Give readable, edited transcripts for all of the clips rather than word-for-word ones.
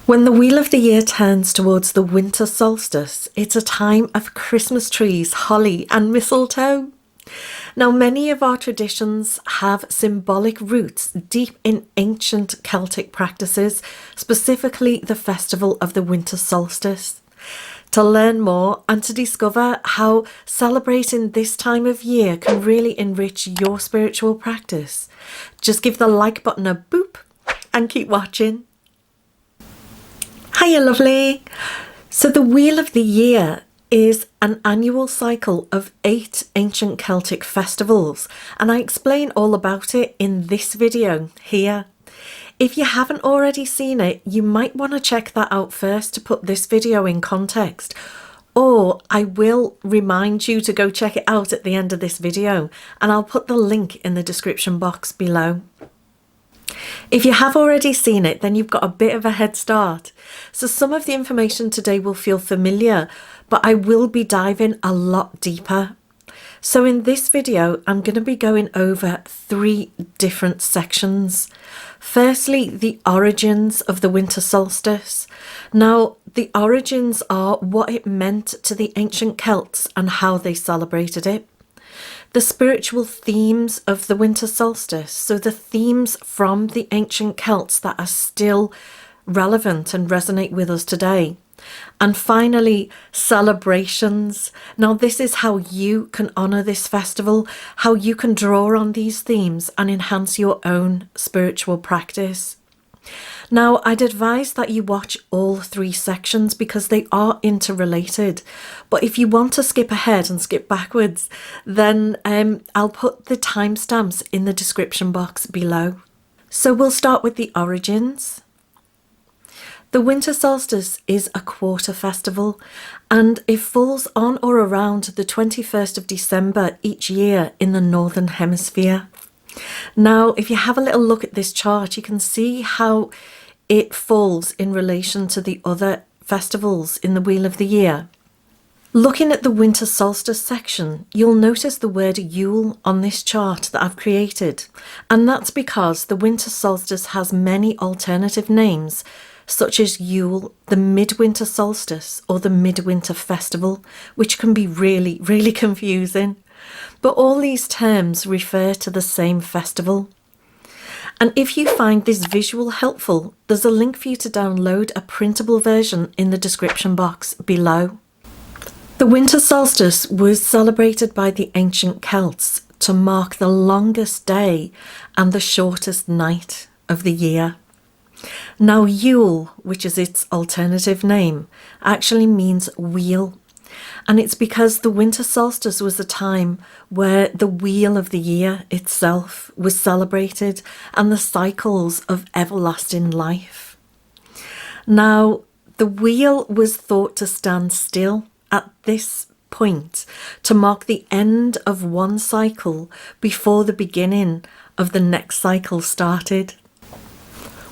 When the wheel of the year turns towards the winter solstice, it's a time of Christmas trees, holly and mistletoe. Now, many of our traditions have symbolic roots deep in ancient Celtic practices, specifically the festival of the winter solstice. To learn more and to discover how celebrating this time of year can really enrich your spiritual practice, just give the like button a boop and keep watching. Hiya, lovely. So the Wheel of the Year is an annual cycle of 8 ancient Celtic festivals, and I explain all about it in this video here. If you haven't already seen it, you might want to check that out first to put this video in context, or I will remind you to go check it out at the end of this video, and I'll put the link in the description box below. If you have already seen it, then you've got a bit of a head start. So some of the information today will feel familiar, but I will be diving a lot deeper. So in this video, I'm going to be going over 3 different sections. Firstly, the origins of the winter solstice. Now, the origins are what it meant to the ancient Celts and how they celebrated it. The spiritual themes of the winter solstice, so the themes from the ancient Celts that are still relevant and resonate with us today. And finally, celebrations. Now, this is how you can honour this festival, how you can draw on these themes and enhance your own spiritual practice. Now, I'd advise that you watch all 3 sections because they are interrelated. But if you want to skip ahead and skip backwards, then I'll put the timestamps in the description box below. So we'll start with the origins. The winter solstice is a quarter festival, and it falls on or around the 21st of December each year in the Northern Hemisphere. Now, if you have a little look at this chart, you can see how it falls in relation to the other festivals in the Wheel of the Year. Looking at the winter solstice section, you'll notice the word Yule on this chart that I've created, and that's because the winter solstice has many alternative names, such as Yule, the midwinter solstice, or the midwinter festival, which can be really, really confusing. But all these terms refer to the same festival. And if you find this visual helpful, there's a link for you to download a printable version in the description box below. The winter solstice was celebrated by the ancient Celts to mark the longest day and the shortest night of the year. Now, Yule, which is its alternative name, actually means wheel. And it's because the winter solstice was a time where the wheel of the year itself was celebrated and the cycles of everlasting life. Now, the wheel was thought to stand still at this point to mark the end of one cycle before the beginning of the next cycle started.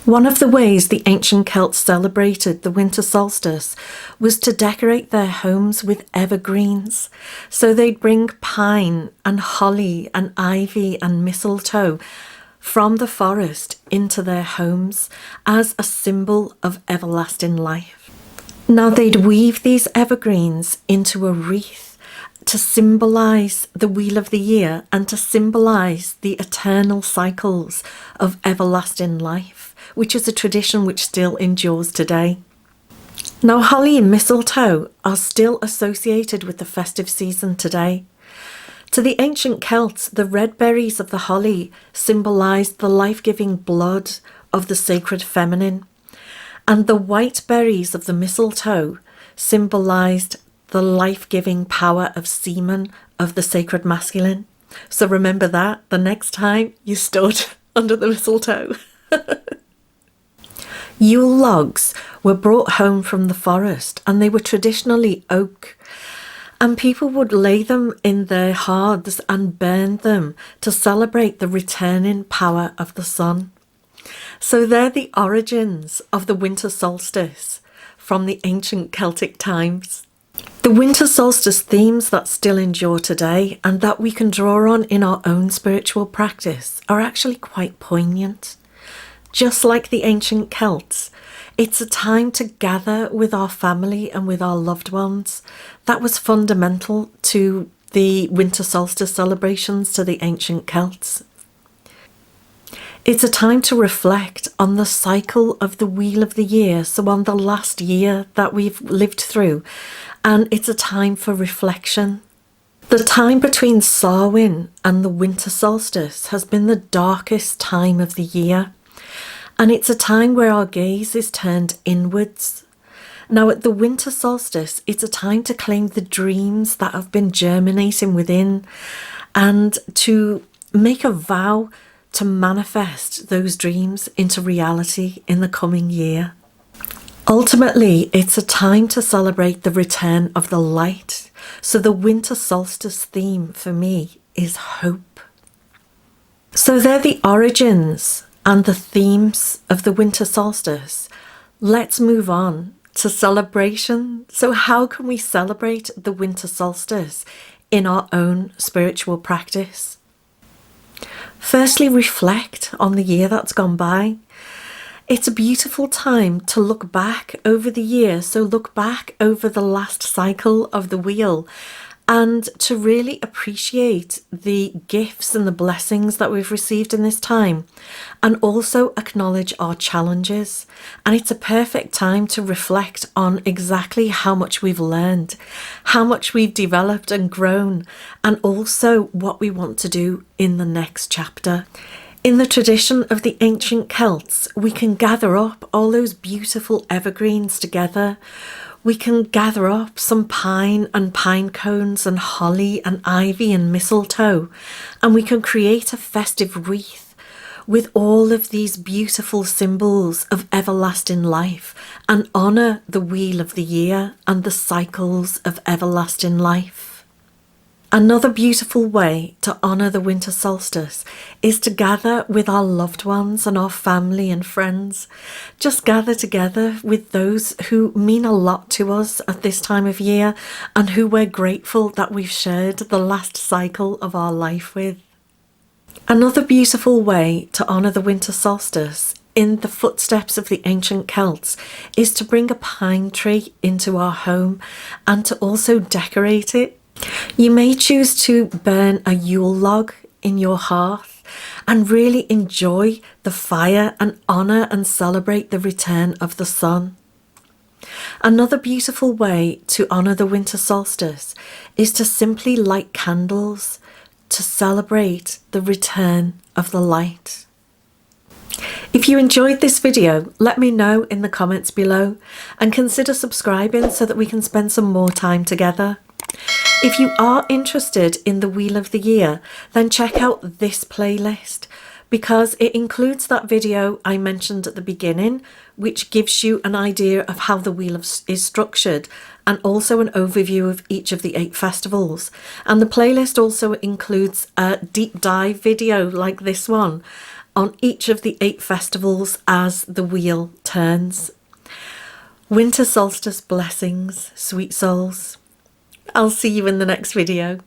One of the ways the ancient Celts celebrated the winter solstice was to decorate their homes with evergreens. So they'd bring pine and holly and ivy and mistletoe from the forest into their homes as a symbol of everlasting life. Now they'd weave these evergreens into a wreath to symbolise the Wheel of the Year and to symbolise the eternal cycles of everlasting life, which is a tradition which still endures today. Now, holly and mistletoe are still associated with the festive season today. To the ancient Celts, the red berries of the holly symbolised the life-giving blood of the sacred feminine, and the white berries of the mistletoe symbolised the life-giving power of semen of the sacred masculine. So remember that the next time you stood under the mistletoe. Yule logs were brought home from the forest, and they were traditionally oak, and people would lay them in their hearths and burn them to celebrate the returning power of the sun. So they're the origins of the winter solstice from the ancient Celtic times. The winter solstice themes that still endure today and that we can draw on in our own spiritual practice are actually quite poignant. Just like the ancient Celts, It's a time to gather with our family and with our loved ones. That was fundamental to the Winter Solstice celebrations, to the ancient Celts. It's a time to reflect on the cycle of the wheel of the year, so on the last year that we've lived through, and it's a time for reflection. The time between Samhain and the Winter Solstice has been the darkest time of the year, and it's a time where our gaze is turned inwards. Now at the Winter Solstice, it's a time to claim the dreams that have been germinating within and to make a vow to manifest those dreams into reality in the coming year. Ultimately, it's a time to celebrate the return of the light. So the Winter Solstice theme for me is hope. So they're the origins and the themes of the Winter Solstice. Let's move on to celebration. So how can we celebrate the Winter Solstice in our own spiritual practice? Firstly, reflect on the year that's gone by. It's a beautiful time to look back over the year, so look back over the last cycle of the wheel and to really appreciate the gifts and the blessings that we've received in this time, and also acknowledge our challenges. And it's a perfect time to reflect on exactly how much we've learned, how much we've developed and grown, and also what we want to do in the next chapter. In the tradition of the ancient Celts, we can gather up all those beautiful evergreens together. We can gather up some pine and pine cones and holly and ivy and mistletoe, and we can create a festive wreath with all of these beautiful symbols of everlasting life and honour the wheel of the year and the cycles of everlasting life. Another beautiful way to honour the Winter Solstice is to gather with our loved ones and our family and friends. Just gather together with those who mean a lot to us at this time of year and who we're grateful that we've shared the last cycle of our life with. Another beautiful way to honour the Winter Solstice in the footsteps of the ancient Celts is to bring a pine tree into our home and to also decorate it. You may choose to burn a Yule log in your hearth and really enjoy the fire and honour and celebrate the return of the sun. Another beautiful way to honour the Winter Solstice is to simply light candles to celebrate the return of the light. If you enjoyed this video, let me know in the comments below and consider subscribing so that we can spend some more time together. If you are interested in the Wheel of the Year, then check out this playlist because it includes that video I mentioned at the beginning, which gives you an idea of how the wheel is structured and also an overview of each of the 8 festivals. And the playlist also includes a deep dive video like this one on each of the 8 festivals as the wheel turns. Winter Solstice blessings, sweet souls. I'll see you in the next video.